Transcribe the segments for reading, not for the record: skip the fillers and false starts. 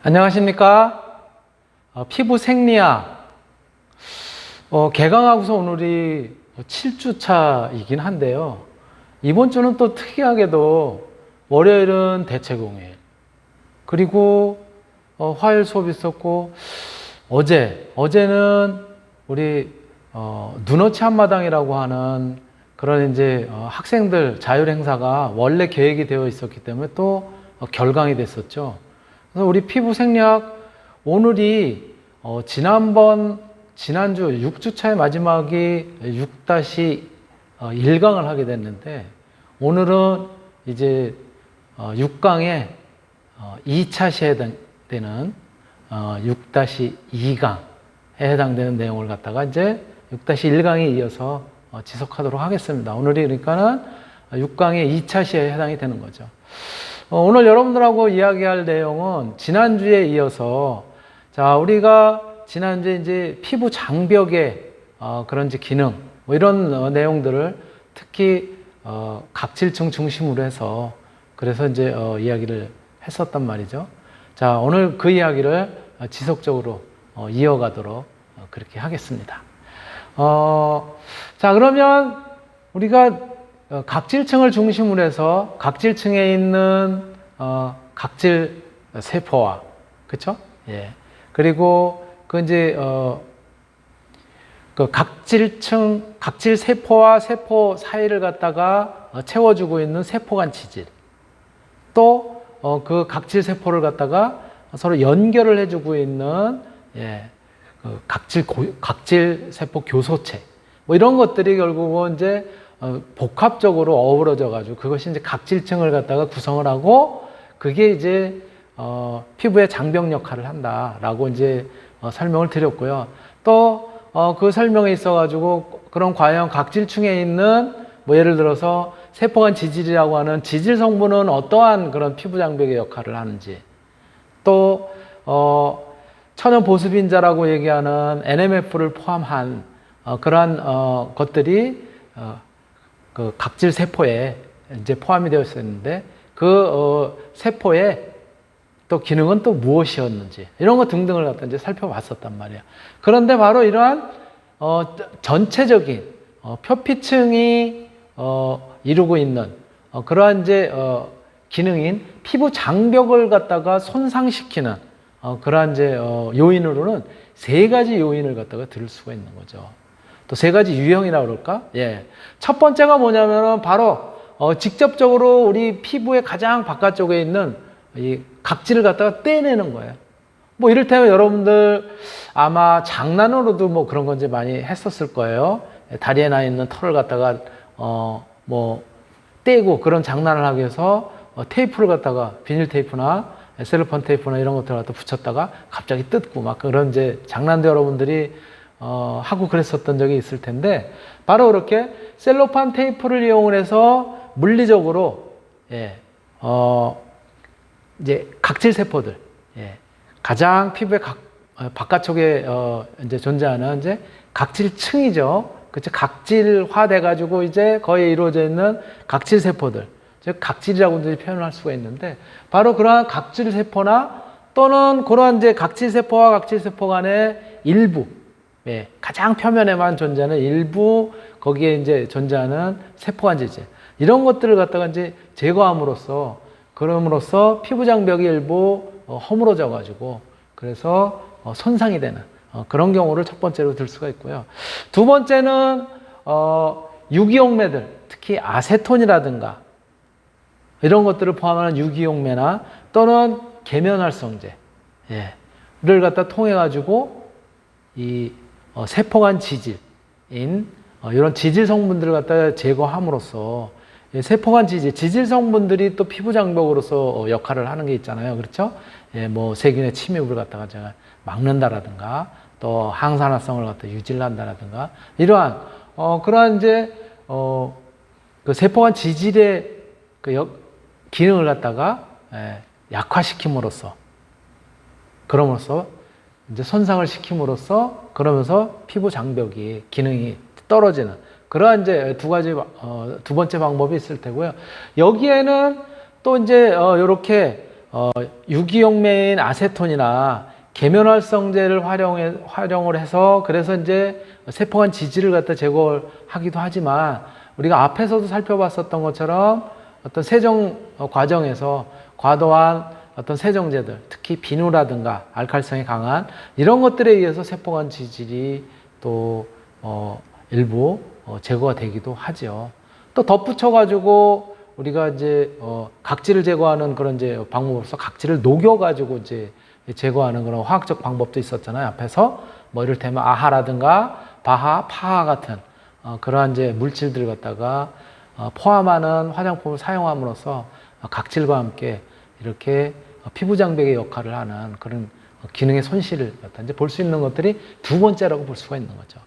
안녕하십니까? 피부 생리학. 개강하고서 오늘이 7주차이긴 한데요. 이번 주는 또 특이하게도 월요일은 대체공휴일. 그리고 화요일 수업이 있었고, 어제는 우리 눈어치 한마당이라고 하는 그런 이제 학생들 자율 행사가 원래 계획이 되어 있었기 때문에 또 결강이 됐었죠. 그래서 우리 피부 생리학 오늘이 지난주 6주차의 마지막이 6-1강을 하게 됐는데, 오늘은 이제 6강의 2차시에 해당되는 6-2강에 해당되는 내용을 갖다가 이제 6-1강에 이어서 지속하도록 하겠습니다. 오늘이 그러니까는 6강의 2차시에 해당이 되는 거죠. 오늘 여러분들하고 이야기할 내용은 지난주에 이어서, 자, 우리가 지난주에 이제 피부 장벽의 그런 이제 기능, 뭐 이런 내용들을 특히 각질층 중심으로 해서 그래서 이제 이야기를 했었단 말이죠. 자, 오늘 그 이야기를 지속적으로 이어가도록 그렇게 하겠습니다. 자, 그러면 우리가 각질층을 중심으로 해서 각질층에 있는 각질 세포와, 그렇죠? 예. 그리고 그 이제 그 각질층, 각질 세포와 세포 사이를 갖다가 채워주고 있는 세포간 지질, 또 그 각질 세포를 갖다가 서로 연결을 해주고 있는 그 각질 세포 교소체, 뭐 이런 것들이 결국은 이제 복합적으로 어우러져 가지고 그것이 이제 각질층을 갖다가 구성을 하고, 그게 이제 피부의 장벽 역할을 한다라고 이제 설명을 드렸고요. 또 그 설명에 있어 가지고 그런 과연 각질층에 있는 뭐 예를 들어서 세포간 지질이라고 하는 지질 성분은 어떠한 그런 피부 장벽의 역할을 하는지, 또 천연 보습인자라고 얘기하는 NMF를 포함한 그러한 것들이 그 각질 세포에 이제 포함이 되어 있었는데, 그 세포의 또 기능은 또 무엇이었는지, 이런 것 등등을 갖다 이제 살펴봤었단 말이에요. 그런데 바로 이러한 전체적인 표피층이 이루고 있는 그러한 이제 기능인 피부 장벽을 갖다가 손상시키는 그러한 이제 요인으로는 세 가지 요인을 갖다가 들을 수가 있는 거죠. 또 세 가지 유형이라고 그럴까? 예. 첫 번째가 뭐냐면은 바로 직접적으로 우리 피부의 가장 바깥쪽에 있는 이 각질을 갖다가 떼내는 거예요. 뭐 이를테면 여러분들 아마 장난으로도 뭐 그런 건지 많이 했었을 거예요. 다리에 나 있는 털을 갖다가 뭐 떼고 그런 장난을 하기 위해서 테이프를 갖다가 비닐 테이프나 셀로판 테이프나 이런 것들을 갖다 붙였다가 갑자기 뜯고 막 그런 이제 장난도 여러분들이 하고 그랬었던 적이 있을 텐데, 바로 그렇게 셀로판 테이프를 이용을 해서 물리적으로 이제 각질 세포들, 가장 피부의 바깥쪽에 이제 존재하는 이제 각질층이죠. 그쵸? 각질화 돼가지고 이제 거의 이루어져 있는 각질 세포들, 즉 각질이라고 표현을 할 수가 있는데, 바로 그러한 각질 세포나 또는 그러한 이제 각질 세포와 각질 세포 간의 일부, 가장 표면에만 존재하는 일부, 거기에 이제 존재하는 세포간 지질, 이런 것들을 갖다가 이제 제거함으로써, 그럼으로써 피부 장벽이 일부 허물어져 가지고 그래서 손상이 되는 그런 경우를 첫 번째로 들 수가 있고요. 두 번째는 유기용매들, 특히 아세톤이라든가 이런 것들을 포함하는 유기용매나 또는 계면활성제를 갖다 통해 가지고 이 세포간 지질인 이런 지질 성분들을 갖다 제거함으로써 세포간 지질 성분들이 또 피부 장벽으로서 역할을 하는 게 있잖아요. 그렇죠? 뭐 세균의 침입을 갖다가 제가 막는다라든가, 또 항산화성을 갖다 유지를 한다라든가, 이러한 그러한 이제 그 세포간 지질의 그 기능을 갖다가 약화시킴으로써, 그럼으로써 이제 손상을 시킴으로써, 그러면서 피부 장벽이 기능이 떨어지는 그러한 이제 두 번째 방법이 있을 테고요. 여기에는 또 이제 요렇게 유기용매인 아세톤이나 계면활성제를 활용을 해서 그래서 이제 세포간 지질을 갖다 제거하기도 하지만 우리가 앞에서도 살펴봤었던 것처럼 어떤 세정 과정에서 과도한 어떤 세정제들, 특히 비누라든가 알칼리성이 강한 이런 것들에 의해서 세포간 지질이 또 일부 제거가 되기도 하죠. 또 덧붙여 가지고 우리가 이제 각질을 제거하는 그런 이제 방법으로서 각질을 녹여 가지고 이제 제거하는 그런 화학적 방법도 있었잖아요. 앞에서 뭐 이를테면 아하라든가 바하, 파하 같은 그러한 이제 물질들을 갖다가 포함하는 화장품을 사용함으로써 각질과 함께 이렇게 피부 장벽의 역할을 하는 그런 기능의 손실을 갖다 이제 볼 수 있는 것들이 두 번째라고 볼 수가 있는 거죠.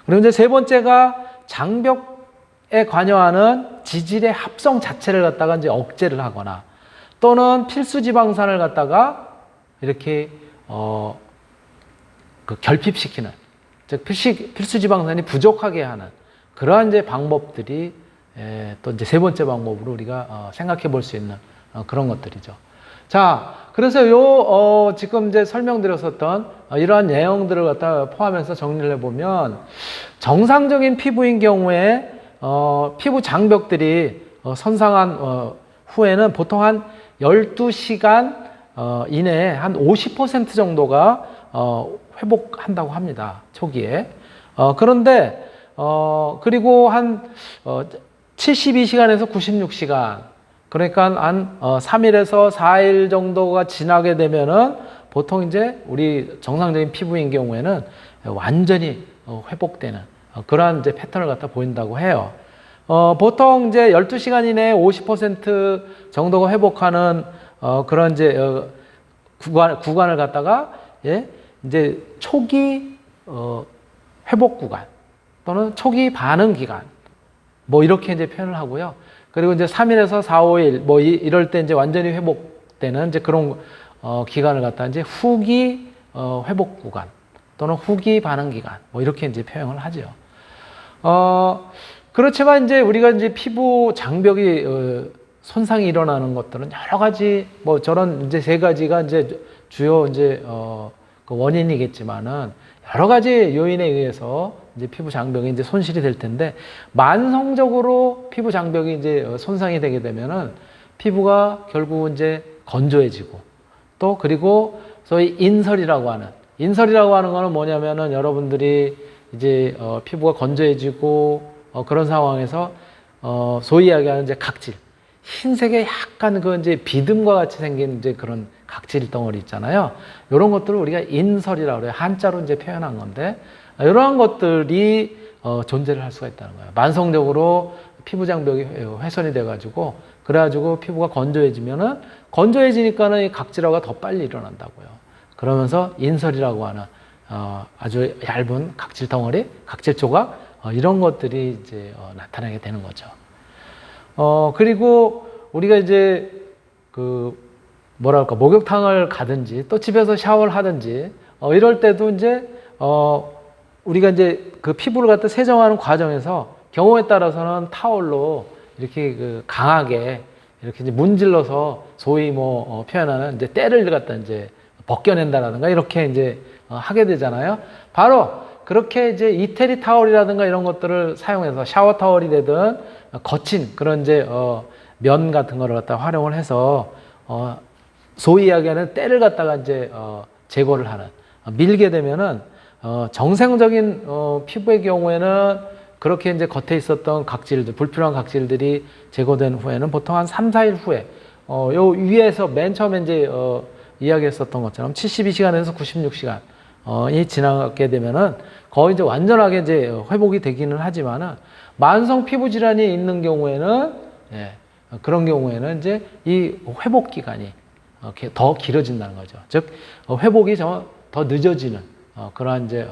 그리고 이제 세 번째가 장벽에 관여하는 지질의 합성 자체를 갖다가 이제 억제를 하거나 또는 필수 지방산을 갖다가 이렇게 그 결핍시키는, 즉 필수 지방산이 부족하게 하는 그러한 이제 방법들이 또 이제 세 번째 방법으로 우리가 생각해 볼 수 있는 그런 것들이죠. 자, 그래서 지금 이제 설명드렸었던 이러한 내용들을 갖다 포함해서 정리를 해보면 정상적인 피부인 경우에 피부 장벽들이 손상한 후에는 보통 한 12시간 이내에 한 50% 정도가 회복한다고 합니다. 초기에. 그런데 그리고 한 72시간에서 96시간 그러니까 한 3일에서 4일 정도가 지나게 되면은 보통 이제 우리 정상적인 피부인 경우에는 완전히 회복되는 그러한 이제 패턴을 갖다 보인다고 해요. 보통 이제 12시간 이내에 50% 정도가 회복하는 그런 이제 구간을 갖다가 이제 초기 회복 구간 또는 초기 반응 기간 뭐 이렇게 이제 표현을 하고요. 그리고 이제 3일에서 4, 5일 뭐 이럴 때 이제 완전히 회복되는 이제 그런 기간을 갖다 이제 후기 회복 구간 또는 후기 반응 기간 뭐 이렇게 이제 표현을 하죠. 그렇지만 이제 우리가 이제 피부 장벽이 손상이 일어나는 것들은 여러 가지 뭐 저런 이제 세 가지가 이제 주요 이제 그 원인이겠지만은 여러 가지 요인에 의해서 이제 피부 장벽이 이제 손실이 될 텐데 만성적으로 피부 장벽이 이제 손상이 되게 되면은 피부가 결국은 이제 건조해지고 또 그리고 소위 인설이라고 하는 거는 뭐냐면은 여러분들이 이제 피부가 건조해지고 그런 상황에서 소위 이야기하는 이제 각질 흰색의 약간 그 이제 비듬과 같이 생긴 이제 그런 각질 덩어리 있잖아요. 이런 것들을 우리가 인설이라고 그래요. 한자로 이제 표현한 건데 이러한 것들이 존재를 할 수가 있다는 거예요. 만성적으로 피부 장벽이 훼손이 돼가지고 그래가지고 피부가 건조해지면은 건조해지니까는 이 각질화가 더 빨리 일어난다고요. 그러면서 인설이라고 하는 아주 얇은 각질 덩어리, 각질 조각 이런 것들이 이제 나타나게 되는 거죠. 그리고 우리가 이제 목욕탕을 가든지 또 집에서 샤워를 하든지 이럴 때도 이제 우리가 이제 그 피부를 갖다 세정하는 과정에서 경우에 따라서는 타올로 이렇게 강하게 이렇게 이제 문질러서 소위 뭐 표현하는 이제 때를 갖다 이제 벗겨낸다라든가 이렇게 이제 하게 되잖아요. 바로 그렇게 이제 이태리 타월이라든가 이런 것들을 사용해서 샤워 타월이 되든 거친 그런 이제 면 같은 거를 갖다 활용을 해서 소위 이야기하는 때를 갖다가 이제 제거를 하는 밀게 되면은 정상적인 피부의 경우에는 그렇게 이제 겉에 있었던 각질들 불필요한 각질들이 제거된 후에는 보통 한 3, 4일 후에 요 위에서 맨 처음에 이제 이야기했었던 것처럼 72시간에서 96시간이 지나게 되면은 거의 이제 완전하게 이제 회복이 되기는 하지만은 만성 피부 질환이 있는 경우에는 그런 경우에는 이제 이 회복 기간이 더 길어진다는 거죠. 즉 회복이 더 늦어지는 그러한 이제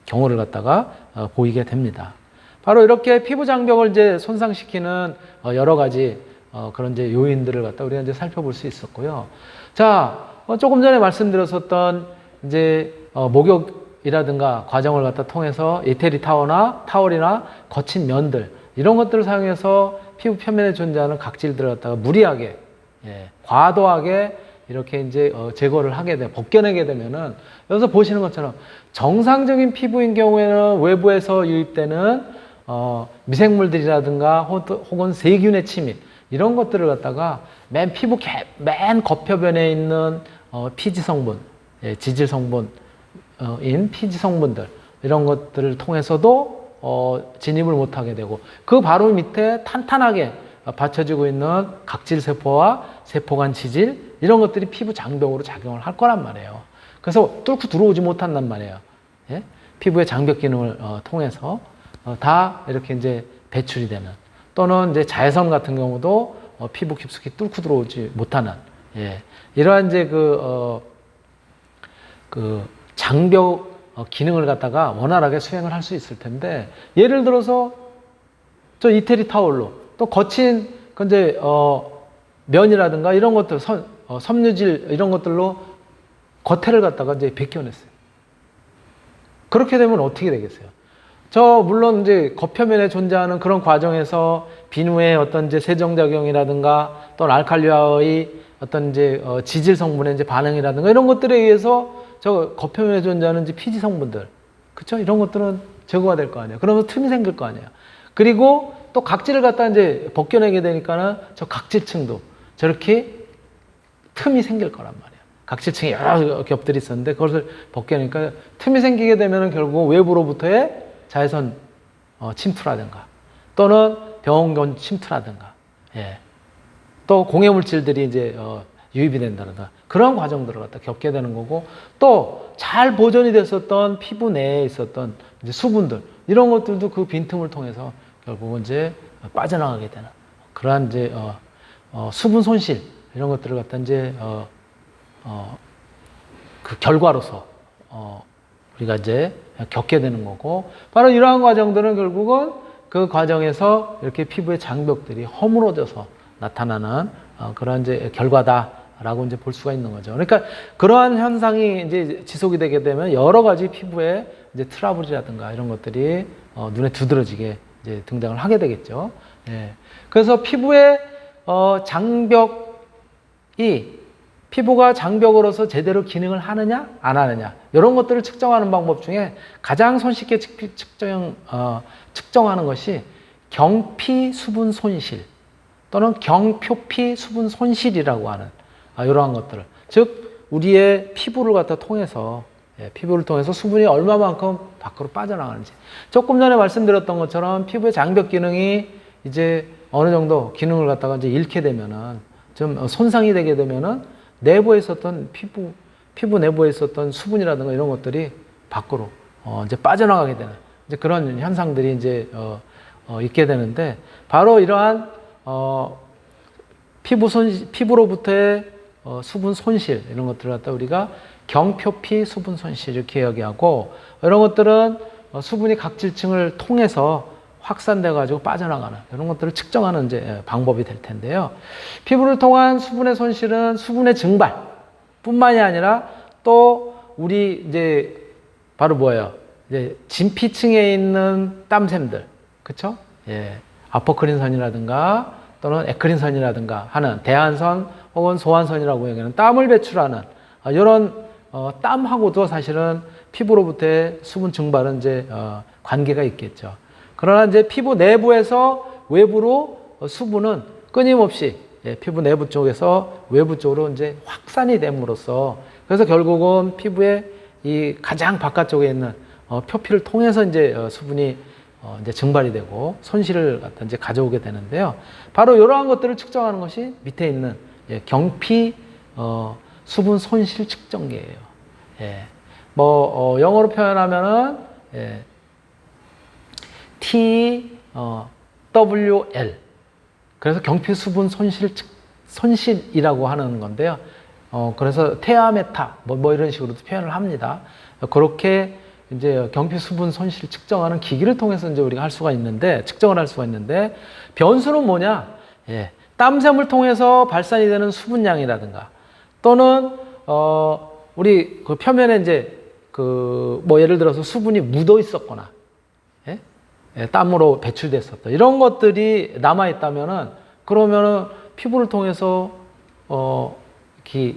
경우를 갖다가 보이게 됩니다. 바로 이렇게 피부 장벽을 이제 손상시키는 여러 가지 그런 이제 요인들을 갖다 우리가 이제 살펴볼 수 있었고요. 자, 조금 전에 말씀드렸었던 이제 목욕이라든가 과정을 갖다 통해서 이태리 타월이나 거친 면들 이런 것들을 사용해서 피부 표면에 존재하는 각질들을 갖다가 무리하게 과도하게 이렇게 이제 제거를 하게 돼 벗겨내게 되면은 여기서 보시는 것처럼 정상적인 피부인 경우에는 외부에서 유입되는 미생물들이라든가 혹은 세균의 침입 이런 것들을 갖다가 맨 맨 겉표면에 있는 피지 성분, 예, 지질 성분인 피지 성분들 이런 것들을 통해서도 진입을 못하게 되고 그 바로 밑에 탄탄하게 받쳐지고 있는 각질 세포와 세포간 지질 이런 것들이 피부 장벽으로 작용을 할 거란 말이에요. 그래서 뚫고 들어오지 못한단 말이에요. 예? 피부의 장벽 기능을 통해서 다 이렇게 이제 배출이 되는 또는 이제 자외선 같은 경우도 피부 깊숙이 뚫고 들어오지 못하는 예. 이러한 이제 그 장벽 기능을 갖다가 원활하게 수행을 할 수 있을 텐데 예를 들어서 저 이태리 타올로 또 거친 근데 면이라든가 이런 것들 섬유질 이런 것들로 겉에를 갖다가 이제 벗겨냈어요. 그렇게 되면 어떻게 되겠어요? 물론 이제 겉표면에 존재하는 그런 과정에서 비누의 어떤 이제 세정작용이라든가 또는 알칼리와의 어떤 이제 지질 성분의 이제 반응이라든가 이런 것들에 의해서 저 겉표면에 존재하는 이제 피지 성분들, 그쵸? 이런 것들은 제거가 될 거 아니에요. 그러면 틈이 생길 거 아니에요. 그리고 또 각질을 갖다 이제 벗겨내게 되니까는 저 각질층도 저렇게 틈이 생길 거란 말이에요. 각질층이 여러 겹들이 있었는데 그것을 벗겨내니까 틈이 생기게 되면은 결국 외부로부터의 자외선 침투라든가 또는 병원균 침투라든가 예. 또 공해물질들이 이제 유입이 된다든가 그런 과정들을 갖다 겪게 되는 거고 또 잘 보존이 됐었던 피부 내에 있었던 이제 수분들 이런 것들도 그 빈틈을 통해서 결국은 이제 빠져나가게 되는 그러한 이제 수분 손실 이런 것들을 갖다 이제 그 결과로서 우리가 이제 겪게 되는 거고 바로 이러한 과정들은 결국은 그 과정에서 이렇게 피부의 장벽들이 허물어져서 나타나는 그런 이제 결과다라고 이제 볼 수가 있는 거죠. 그러니까 그러한 현상이 이제 지속이 되게 되면 여러 가지 피부에 이제 트러블이라든가 이런 것들이 눈에 두드러지게 이제 등장을 하게 되겠죠. 예. 그래서 피부의 장벽이 피부가 장벽으로서 제대로 기능을 하느냐 안 하느냐 이런 것들을 측정하는 방법 중에 가장 손쉽게 측정하는 것이 경피 수분 손실 또는 경표피 수분 손실이라고 하는 이러한 것들을 즉 우리의 피부를 갖다 통해서 피부를 통해서 수분이 얼마만큼 밖으로 빠져나가는지 조금 전에 말씀드렸던 것처럼 피부의 장벽 기능이 이제 어느 정도 기능을 갖다가 이제 잃게 되면은 좀 손상이 되게 되면은 내부에 있었던 피부 내부에 있었던 수분이라든가 이런 것들이 밖으로 이제 빠져나가게 되는 이제 그런 현상들이 이제 있게 되는데 바로 이러한 피부로부터의 수분 손실 이런 것들을 갖다 우리가 경표피 수분 손실 이렇게 이야기하고 이런 것들은 수분이 각질층을 통해서 확산돼 가지고 빠져나가는 이런 것들을 측정하는 이제 방법이 될 텐데요. 피부를 통한 수분의 손실은 수분의 증발뿐만이 아니라 또 우리 이제 바로 뭐예요? 이제 진피층에 있는 땀샘들, 그렇죠? 예, 아포크린선이라든가 또는 에크린선이라든가 하는 대한선 혹은 소한선이라고 얘기하는 땀을 배출하는 이런 땀하고도 사실은 피부로부터의 수분 증발은 이제 관계가 있겠죠. 그러나 이제 피부 내부에서 외부로 수분은 끊임없이 피부 내부 쪽에서 외부 쪽으로 이제 확산이 됨으로써 그래서 결국은 피부의 이 가장 바깥쪽에 있는 표피를 통해서 이제 수분이 이제 증발이 되고 손실을 갖다 이제 가져오게 되는데요. 바로 이러한 것들을 측정하는 것이 밑에 있는 경피 수분 손실 측정기예요. 예. 뭐 영어로 표현하면은 TWL 그래서 경피 수분 손실이라고 하는 건데요. 그래서 테아메타 뭐 이런 식으로도 표현을 합니다. 그렇게 이제 경피 수분 손실 측정하는 기기를 통해서 이제 우리가 할 수가 있는데 측정을 할 수가 있는데 변수는 뭐냐? 예. 땀샘을 통해서 발산이 되는 수분량이라든가 또는 우리 그 표면에 이제 뭐 예를 들어서 수분이 묻어 있었거나 예? 예, 땀으로 배출됐었다 이런 것들이 남아 있다면은 그러면은 피부를 통해서 이렇게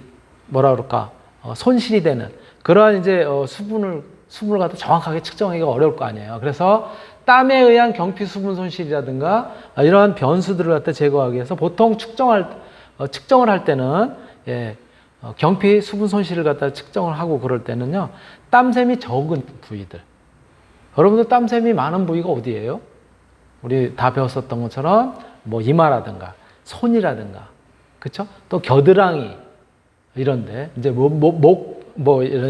뭐라 그럴까, 손실이 되는 그러한 이제 수분을 갖다 정확하게 측정하기가 어려울 거 아니에요. 그래서 땀에 의한 경피 수분 손실이라든가 이러한 변수들을 갖다 제거하기 위해서 보통 측정을 할 때는 경피 수분 손실을 갖다 측정을 하고 그럴 때는요, 땀샘이 적은 부위들. 여러분들 땀샘이 많은 부위가 어디예요? 우리 다 배웠었던 것처럼 뭐 이마라든가 손이라든가, 그쵸? 또 겨드랑이 이런데 이제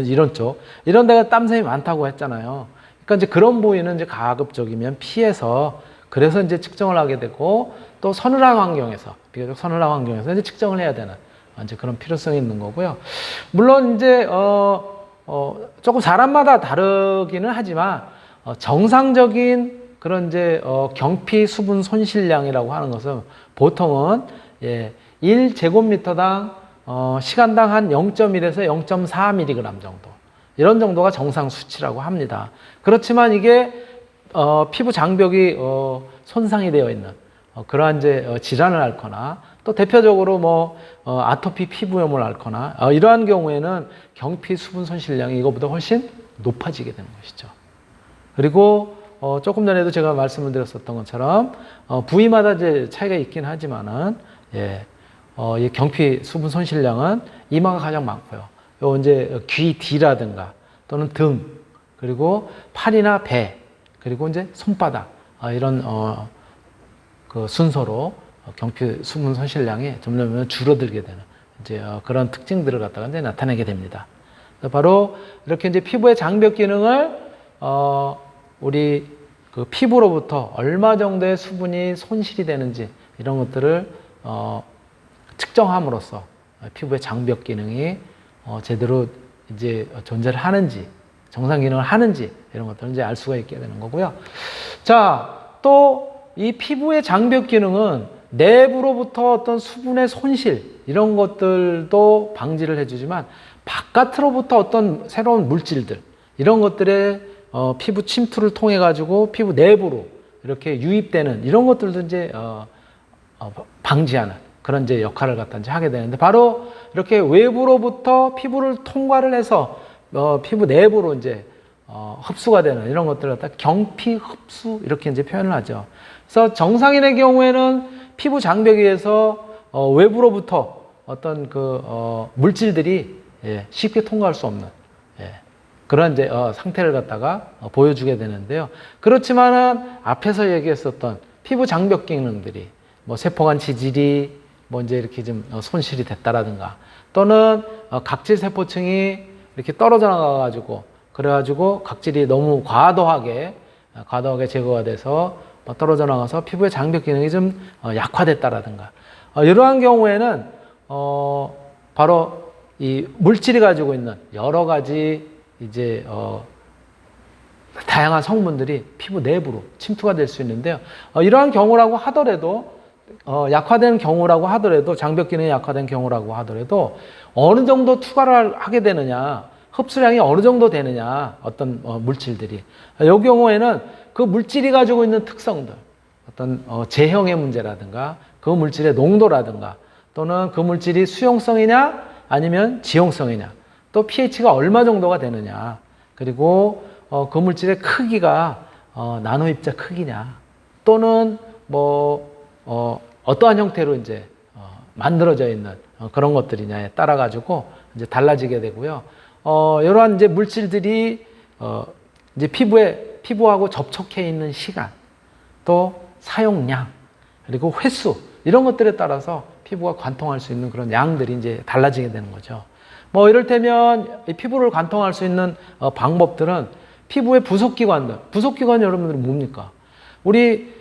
이런 쪽 이런 데가 땀샘이 많다고 했잖아요. 그러니까 이제 그런 부위는 이제 가급적이면 피해서, 그래서 이제 측정을 하게 되고, 또 서늘한 환경에서, 비교적 서늘한 환경에서 이제 측정을 해야 되는 이제 그런 필요성이 있는 거고요. 물론 이제 조금 사람마다 다르기는 하지만 정상적인 그런 이제 경피 수분 손실량이라고 하는 것은 보통은 1제곱미터당 시간당 한 0.1에서 0.4mg 정도, 이런 정도가 정상 수치라고 합니다. 그렇지만 이게 피부 장벽이 손상이 되어 있는 그러한 이제 질환을 앓거나, 또 대표적으로 뭐 아토피 피부염을 앓거나 이러한 경우에는 경피 수분 손실량이 이거보다 훨씬 높아지게 되는 것이죠. 그리고 조금 전에도 제가 말씀을 드렸었던 것처럼 부위마다 이제 차이가 있긴 하지만은 이 경피 수분 손실량은 이마가 가장 많고요. 요 이제 귀 뒤라든가 또는 등, 그리고 팔이나 배, 그리고 이제 손바닥 이런 그 순서로 경피 수분 손실량이 점점 줄어들게 되는 이제 그런 특징들을 갖다가 이제 나타내게 됩니다. 바로 이렇게 이제 피부의 장벽 기능을 우리 그 피부로부터 얼마 정도의 수분이 손실이 되는지 이런 것들을 측정함으로써 피부의 장벽 기능이 제대로 이제 존재를 하는지, 정상 기능을 하는지 이런 것들을 이제 알 수가 있게 되는 거고요. 자, 또 이 피부의 장벽 기능은 내부로부터 어떤 수분의 손실 이런 것들도 방지를 해주지만, 바깥으로부터 어떤 새로운 물질들 이런 것들의 피부 침투를 통해 가지고 피부 내부로 이렇게 유입되는 이런 것들도 이제 방지하는 그런 이제 역할을 갖다 이제 하게 되는데, 바로 이렇게 외부로부터 피부를 통과를 해서 피부 내부로 이제 흡수가 되는 이런 것들을 갖다 경피 흡수 이렇게 이제 표현을 하죠. 그래서 정상인의 경우에는 피부 장벽에 의해서 외부로부터 어떤 그 물질들이 쉽게 통과할 수 없는 그런 이제 상태를 갖다가 보여주게 되는데요. 그렇지만은 앞에서 얘기했었던 피부 장벽 기능들이 뭐 세포간 지질이 뭐 이제 이렇게 좀 손실이 됐다라든가, 또는 각질 세포층이 이렇게 떨어져 나가가지고 그래가지고 각질이 너무 과도하게 제거가 돼서 떨어져 나가서 피부의 장벽 기능이 좀 약화됐다라든가, 이러한 경우에는 바로 이 물질이 가지고 있는 여러 가지 이제 다양한 성분들이 피부 내부로 침투가 될 수 있는데요. 이러한 경우라고 하더라도 약화된 경우라고 하더라도, 장벽 기능이 약화된 경우라고 하더라도 어느 정도 투과를 하게 되느냐, 흡수량이 어느 정도 되느냐, 어떤 물질들이, 이 경우에는 그 물질이 가지고 있는 특성들, 어떤 제형의 문제라든가 그 물질의 농도라든가, 또는 그 물질이 수용성이냐 아니면 지용성이냐, 또 pH가 얼마 정도가 되느냐, 그리고 그 물질의 크기가 나노 입자 크기냐, 또는 뭐 어떠한 형태로 이제 만들어져 있는 그런 것들이냐에 따라 가지고 이제 달라지게 되고요. 이러한 이제 물질들이 이제 피부하고 접촉해 있는 시간, 또 사용량, 그리고 횟수 이런 것들에 따라서 피부가 관통할 수 있는 그런 양들이 이제 달라지게 되는 거죠. 뭐 이를테면 이 피부를 관통할 수 있는 방법들은 피부의 부속기관들, 부속기관이 여러분들은 뭡니까? 우리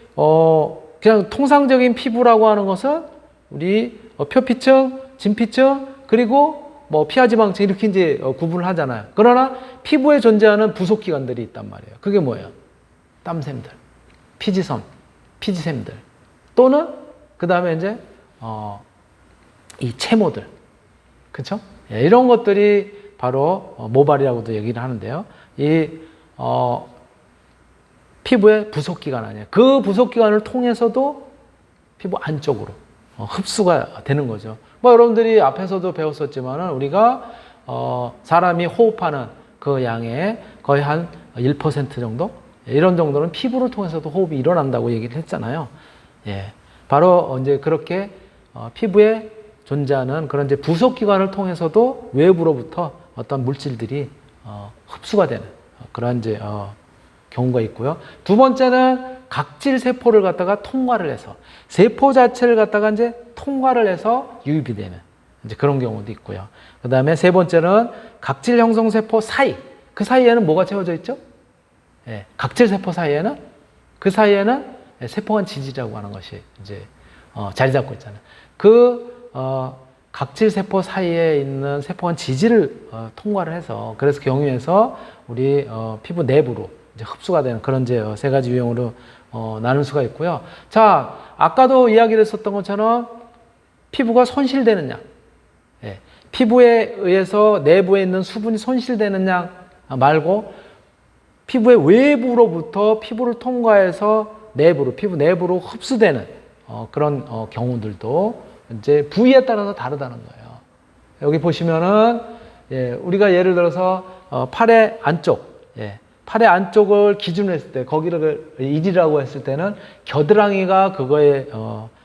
그냥 통상적인 피부라고 하는 것은 우리 표피층, 진피층, 그리고 뭐 피하지방층 이렇게 이제 구분을 하잖아요. 그러나 피부에 존재하는 부속기관들이 있단 말이에요. 그게 뭐예요? 땀샘들, 피지샘들, 또는 그 다음에 이제 이 채모들, 그렇죠? 이런 것들이 바로 모발이라고도 얘기를 하는데요. 이 피부의 부속기관 아니에요. 그 부속기관을 통해서도 피부 안쪽으로 흡수가 되는 거죠. 뭐 여러분들이 앞에서도 배웠었지만은 우리가 사람이 호흡하는 그 양의 거의 한 1% 정도? 이런 정도는 피부를 통해서도 호흡이 일어난다고 얘기를 했잖아요. 예. 바로 이제 그렇게 피부에 존재하는 그런 이제 부속기관을 통해서도 외부로부터 어떤 물질들이 흡수가 되는 그런 이제 경우가 있고요. 두 번째는 각질 세포를 갖다가 통과를 해서 세포 자체를 갖다가 이제 통과를 해서 유입이 되는 이제 그런 경우도 있고요. 그 다음에 세 번째는 각질 형성 세포 사이, 그 사이에는 뭐가 채워져 있죠? 예, 각질 세포 사이에는 그 사이에는 세포간 지질이라고 하는 것이 이제 자리 잡고 있잖아요. 그 각질 세포 사이에 있는 세포간 지질을 통과를 해서 그래서 경유해서 우리 피부 내부로 이제 흡수가 되는 그런 이제 세 가지 유형으로 나눌 수가 있고요. 자, 아까도 이야기를 했었던 것처럼 피부가 손실되는 양, 예, 피부에 의해서 내부에 있는 수분이 손실되는 양 말고 피부의 외부로부터 피부를 통과해서 내부로, 피부 내부로 흡수되는 그런 경우들도 이제 부위에 따라서 다르다는 거예요. 여기 보시면은 예, 우리가 예를 들어서 팔의 안쪽, 예, 팔의 안쪽을 기준으로 했을 때 거기를 1이라고 했을 때는 겨드랑이가 그거에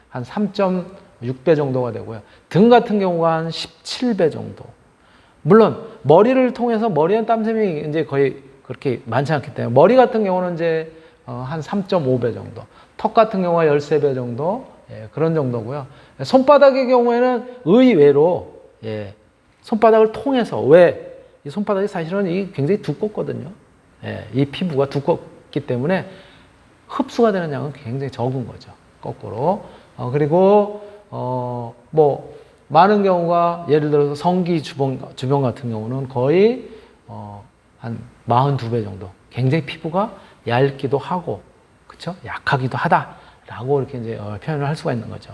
한 3.6배 정도가 되고요. 등 같은 경우가 한 17배 정도. 물론 머리를 통해서 머리엔 땀샘이 이제 거의 그렇게 많지 않기 때문에 머리 같은 경우는 이제 한 3.5배 정도. 턱 같은 경우가 13배 정도. 예, 그런 정도고요. 손바닥의 경우에는 의외로 예, 손바닥을 통해서 왜? 이 손바닥이 사실은 이 굉장히 두껍거든요. 예, 이 피부가 두껍기 때문에 흡수가 되는 양은 굉장히 적은 거죠. 거꾸로. 그리고 뭐 많은 경우가 예를 들어서 성기 주변 같은 경우는 거의 한 42배 정도. 굉장히 피부가 얇기도 하고, 그렇죠? 약하기도 하다라고 이렇게 이제 표현을 할 수가 있는 거죠.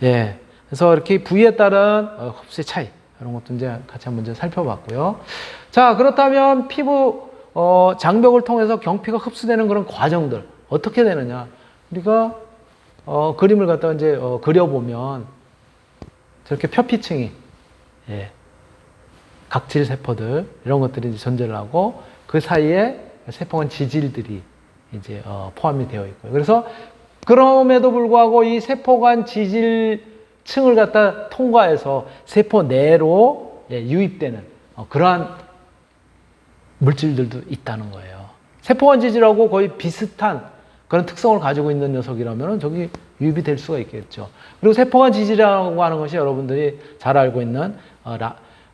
예, 그래서 이렇게 부위에 따른 흡수의 차이 이런 것도 이제 같이 한번 이제 살펴봤고요. 자, 그렇다면 피부 장벽을 통해서 경피가 흡수되는 그런 과정들 어떻게 되느냐? 우리가 그림을 갖다가 이제 그려보면 저렇게 표피층이 예, 각질 세포들 이런 것들이 이제 존재를 하고 그 사이에 세포간 지질들이 이제 포함이 되어 있고요. 그래서 그럼에도 불구하고 이 세포간 지질층을 갖다 통과해서 세포 내로 예, 유입되는 그러한 물질들도 있다는 거예요. 세포간 지질하고 거의 비슷한 그런 특성을 가지고 있는 녀석이라면 저기 유입이 될 수가 있겠죠. 그리고 세포간 지질이라고 하는 것이 여러분들이 잘 알고 있는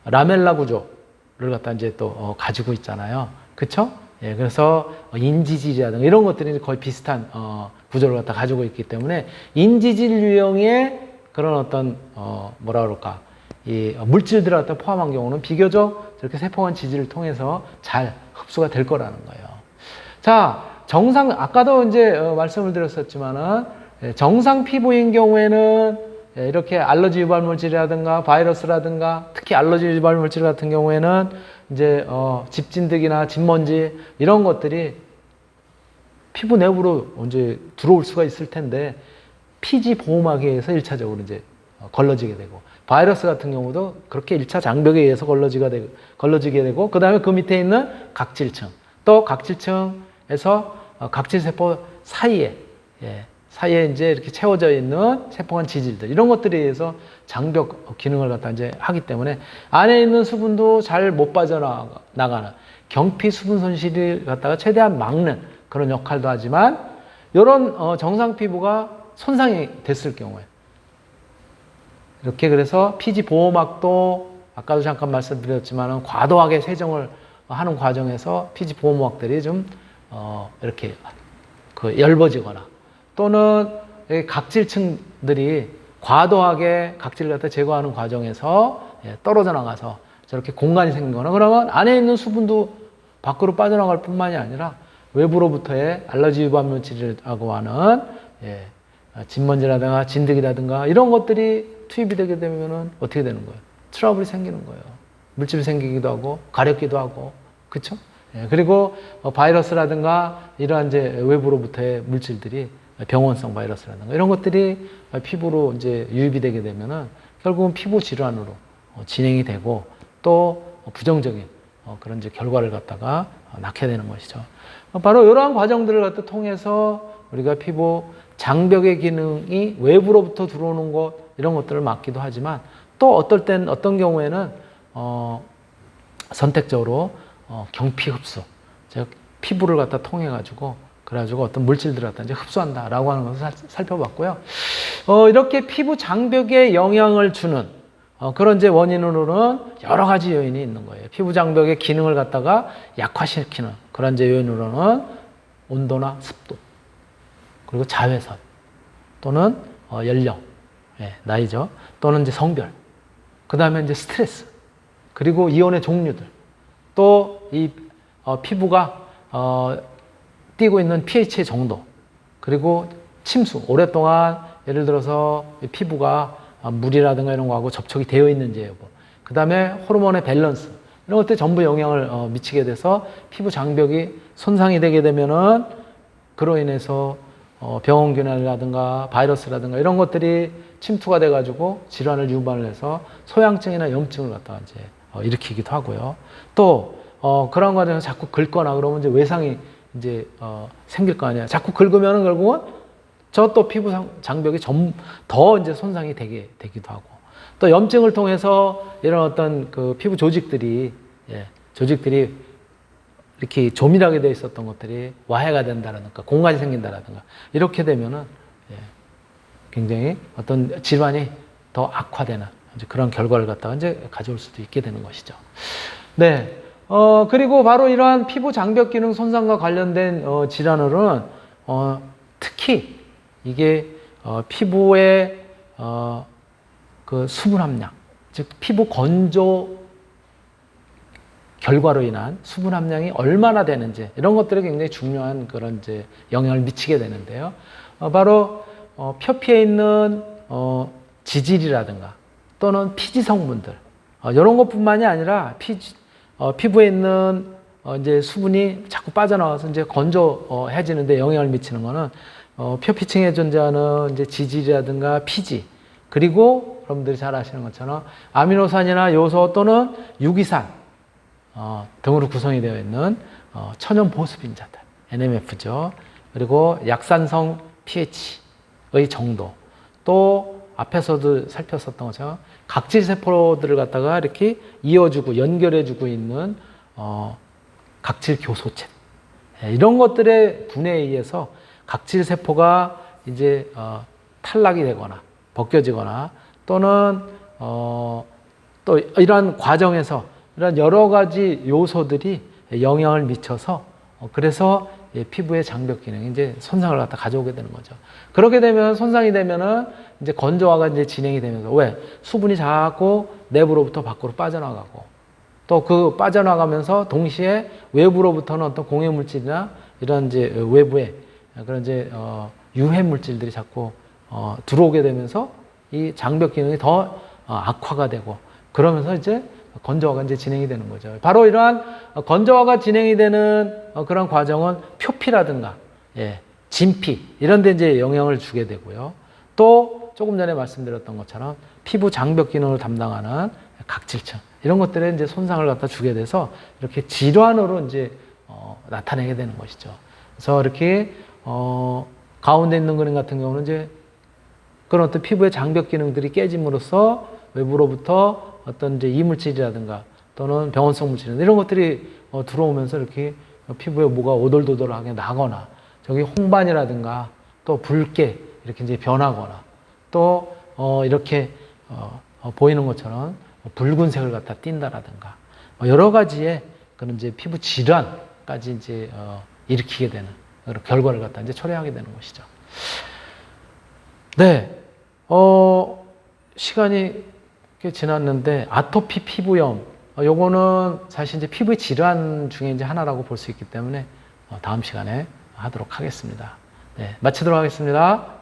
라멜라 구조를 갖다 이제 또 가지고 있잖아요. 그렇죠? 예, 그래서 인지질이라든가 이런 것들이 거의 비슷한 구조를 갖다 가지고 있기 때문에 인지질 유형의 그런 어떤 뭐라 그럴까 이 물질들을 갖다 포함한 경우는 비교적 저렇게 세포간 지질을 통해서 잘 흡수가 될 거라는 거예요. 자, 정상 아까도 이제 말씀을 드렸었지만은 정상 피부인 경우에는 이렇게 알러지 유발 물질이라든가 바이러스라든가 특히 알러지 유발 물질 같은 경우에는 이제 집진드기나 진먼지 이런 것들이 피부 내부로 이제 들어올 수가 있을 텐데 피지 보호막에 의해서 1차적으로 이제 걸러지게 되고 바이러스 같은 경우도 그렇게 1차 장벽에 의해서 걸러지게 되고 그 다음에 그 밑에 있는 각질층 또 각질층에서 각질세포 사이에 사이에 이제 이렇게 채워져 있는 세포간 지질들 이런 것들에 의해서 장벽 기능을 갖다 이제 하기 때문에 안에 있는 수분도 잘 못 빠져나가는 경피 수분 손실을 갖다가 최대한 막는 그런 역할도 하지만 이런 정상 피부가 손상이 됐을 경우에 이렇게 그래서 피지 보호막도 아까도 잠깐 말씀드렸지만 과도하게 세정을 하는 과정에서 피지 보호막들이 좀 이렇게 얇아지거나 또는 각질층들이 과도하게 각질을 갖다 제거하는 과정에서 떨어져 나가서 저렇게 공간이 생기거나 그러면 안에 있는 수분도 밖으로 빠져나갈 뿐만이 아니라 외부로부터의 알러지 유발 물질이라고 하는 진먼지라든가 진드기라든가 이런 것들이 투입이 되게 되면은 어떻게 되는 거예요? 트러블이 생기는 거예요. 물질이 생기기도 하고 가렵기도 하고 그렇죠? 그리고 바이러스라든가 이러한 이제 외부로부터의 물질들이 병원성 바이러스라든가 이런 것들이 피부로 이제 유입이 되게 되면은 결국은 피부 질환으로 진행이 되고 또 부정적인 그런 이제 결과를 갖다가 낳게 되는 것이죠. 바로 이러한 과정들을 갖다 통해서 우리가 피부 장벽의 기능이 외부로부터 들어오는 것 이런 것들을 막기도 하지만 또 어떤 경우에는 선택적으로 경피 흡수, 즉 피부를 갖다 통해 가지고 그래가지고 어떤 물질들을 갖다 이제 흡수한다라고 하는 것을 살펴봤고요. 이렇게 피부 장벽에 영향을 주는 그런 이제 원인으로는 여러 가지 요인이 있는 거예요. 피부 장벽의 기능을 갖다가 약화시키는 그런 이제 요인으로는 온도나 습도, 그리고 자외선, 또는 연령, 나이죠. 또는 이제 성별, 그 다음에 이제 스트레스, 그리고 이온의 종류들, 또 이 피부가 띄고 있는 pH의 정도, 그리고 침수, 오랫동안 예를 들어서 피부가 물이라든가 이런 거하고 접촉이 되어 있는지 여부, 그 다음에 호르몬의 밸런스, 이런 것들이 전부 영향을 미치게 돼서 피부 장벽이 손상이 되게 되면은 그로 인해서 병원균이라든가 바이러스라든가 이런 것들이 침투가 돼가지고 질환을 유발을 해서 소양증이나 염증을 갖다가 이제 일으키기도 하고요. 또 그런 과정에서 자꾸 긁거나 그러면 이제 외상이 이제 생길 거 아니에요. 자꾸 긁으면은 결국은 저 또 피부 장벽이 더 이제 손상이 되기도 하고, 또 염증을 통해서 이런 어떤 그 피부 조직들이 이렇게 조밀하게 되어 있었던 것들이 와해가 된다라든가 공간이 생긴다라든가 이렇게 되면은 굉장히 어떤 질환이 더 악화되는 이제 그런 결과를 갖다가 이제 가져올 수도 있게 되는 것이죠. 네. 그리고 바로 이러한 피부 장벽 기능 손상과 관련된 질환으로는 특히 이게 피부의 그 수분 함량, 즉 피부 건조 결과로 인한 수분 함량이 얼마나 되는지 이런 것들이 굉장히 중요한 그런 이제 영향을 미치게 되는데요. 바로 표피에 있는 지질이라든가 또는 피지 성분들 이런 것뿐만이 아니라 피부에 있는 이제 수분이 자꾸 빠져나와서 이제 건조해지는데 영향을 미치는 거는 표피층에 존재하는 이제 지질이라든가 피지, 그리고 여러분들이 잘 아시는 것처럼 아미노산이나 요소 또는 유기산 등으로 구성이 되어 있는 천연 보습인자들, NMF죠. 그리고 약산성 pH의 정도, 또 앞에서도 살폈었던 것처럼 각질 세포들을 갖다가 이렇게 이어주고 연결해주고 있는 각질 교소체, 이런 것들의 분해에 의해서 각질 세포가 이제 탈락이 되거나 벗겨지거나 또는 또 이러한 과정에서 이런 여러 가지 요소들이 영향을 미쳐서 그래서 피부의 장벽 기능이 이제 손상을 갖다 가져오게 되는 거죠. 그렇게 되면 손상이 되면은 이제 건조화가 이제 진행이 되면서 왜 수분이 자꾸 내부로부터 밖으로 빠져나가고 또 그 빠져나가면서 동시에 외부로부터는 어떤 공해 물질이나 이런 이제 외부에 그런 이제 유해 물질들이 자꾸 들어오게 되면서 이 장벽 기능이 더 악화가 되고 그러면서 이제 건조화가 이제 진행이 되는 거죠. 바로 이러한 건조화가 진행이 되는 그런 과정은 표피라든가 진피 이런 데 이제 영향을 주게 되고요. 또 조금 전에 말씀드렸던 것처럼 피부 장벽 기능을 담당하는 각질층 이런 것들에 이제 손상을 갖다 주게 돼서 이렇게 질환으로 이제 나타내게 되는 것이죠. 그래서 이렇게 가운데 있는 그림 같은 경우는 이제 그런 어떤 피부의 장벽 기능들이 깨짐으로써 외부로부터 어떤 이제 이물질이라든가 또는 병원성 물질 이런 것들이 들어오면서 이렇게 피부에 뭐가 오돌도돌하게 나거나 저기 홍반이라든가 또 붉게 이렇게 이제 변하거나 또 이렇게 보이는 것처럼 붉은색을 갖다 띈다라든가 여러 가지의 그런 이제 피부 질환까지 이제 일으키게 되는 그런 결과를 갖다 이제 초래하게 되는 것이죠. 네, 시간이 꽤 지났는데 아토피 피부염, 요거는 사실 이제 피부의 질환 중에 이제 하나라고 볼 수 있기 때문에 다음 시간에 하도록 하겠습니다. 네, 마치도록 하겠습니다.